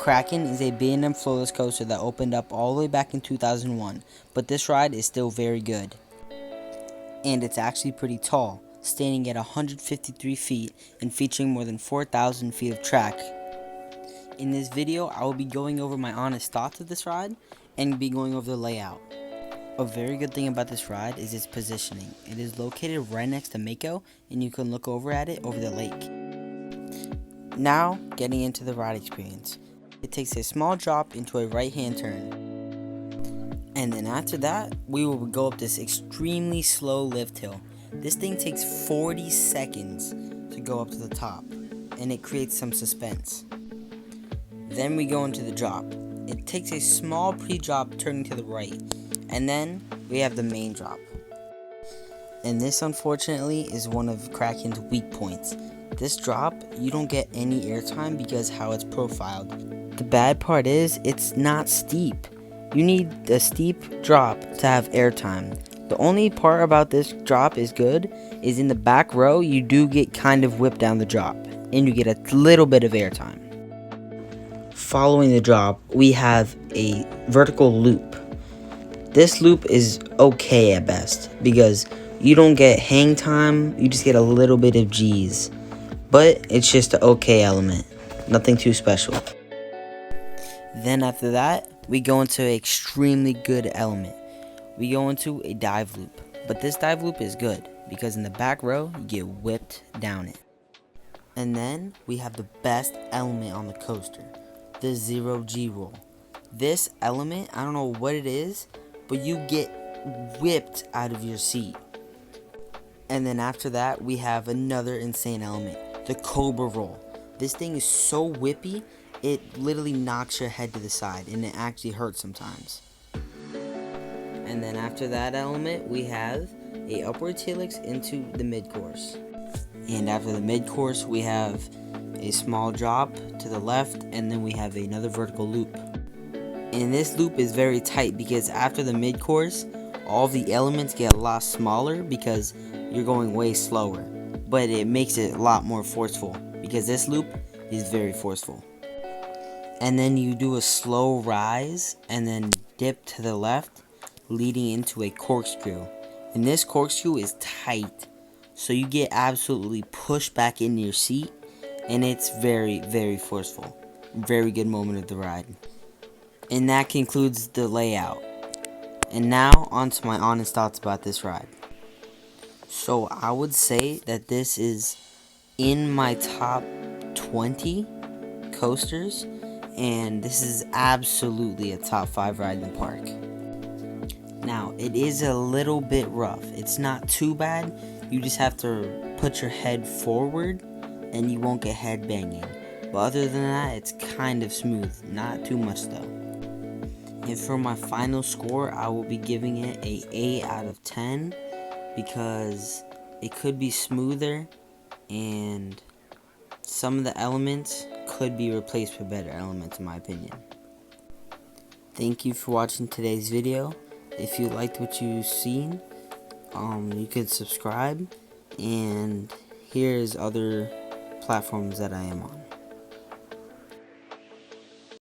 Kraken is a B&M floorless coaster that opened up all the way back in 2001, but this ride is still very good. And it's actually pretty tall, standing at 153 feet and featuring more than 4,000 feet of track. In this video, I will be going over my honest thoughts of this ride and be going over the layout. A very good thing about this ride is its positioning. It is located right next to Mako, and you can look over at it over the lake. Now, getting into the ride experience. It takes a small drop into a right-hand turn. And then after that, we will go up this extremely slow lift hill. This thing takes 40 seconds to go up to the top, and it creates some suspense. Then we go into the drop. It takes a small pre-drop turning to the right, and then we have the main drop. And this, unfortunately, is one of Kraken's weak points. This drop, you don't get any airtime because how it's profiled. The bad part is, it's not steep. You need a steep drop to have airtime. The only part about this drop is good is in the back row, you do get kind of whipped down the drop, and you get a little bit of airtime. Following the drop, we have a vertical loop. This loop is okay at best because you don't get hang time, you just get a little bit of G's. But it's just an okay element, nothing too special. Then after that, we go into an extremely good element. We go into a dive loop, but this dive loop is good because in the back row, you get whipped down it. And then we have the best element on the coaster, the 0G roll. This element, I don't know what it is, but you get whipped out of your seat. And then after that, we have another insane element, the Cobra roll. This thing is so whippy, it literally knocks your head to the side, and it actually hurts sometimes. And then after that element, we have a upward helix into the mid-course. And after the mid-course, we have a small drop to the left, and then we have another vertical loop. And this loop is very tight because after the mid-course, all the elements get a lot smaller because you're going way slower. But it makes it a lot more forceful because this loop is very forceful. And then you do a slow rise and then dip to the left, leading into a corkscrew. And this corkscrew is tight, so you get absolutely pushed back into your seat, and it's very, very forceful. Very good moment of the ride. And that concludes the layout. And now, on to my honest thoughts about this ride. So, I would say that this is in my top 20 coasters, and this is absolutely a top 5 ride in the park. Now, it is a little bit rough. It's not too bad. You just have to put your head forward, and you won't get head banging. But other than that, it's kind of smooth. Not too much, though. And for my final score, I will be giving it a 8 out of 10 because it could be smoother and some of the elements could be replaced with better elements in my opinion. Thank you for watching today's video. If you liked what you've seen, you can subscribe, and here's other platforms that I am on.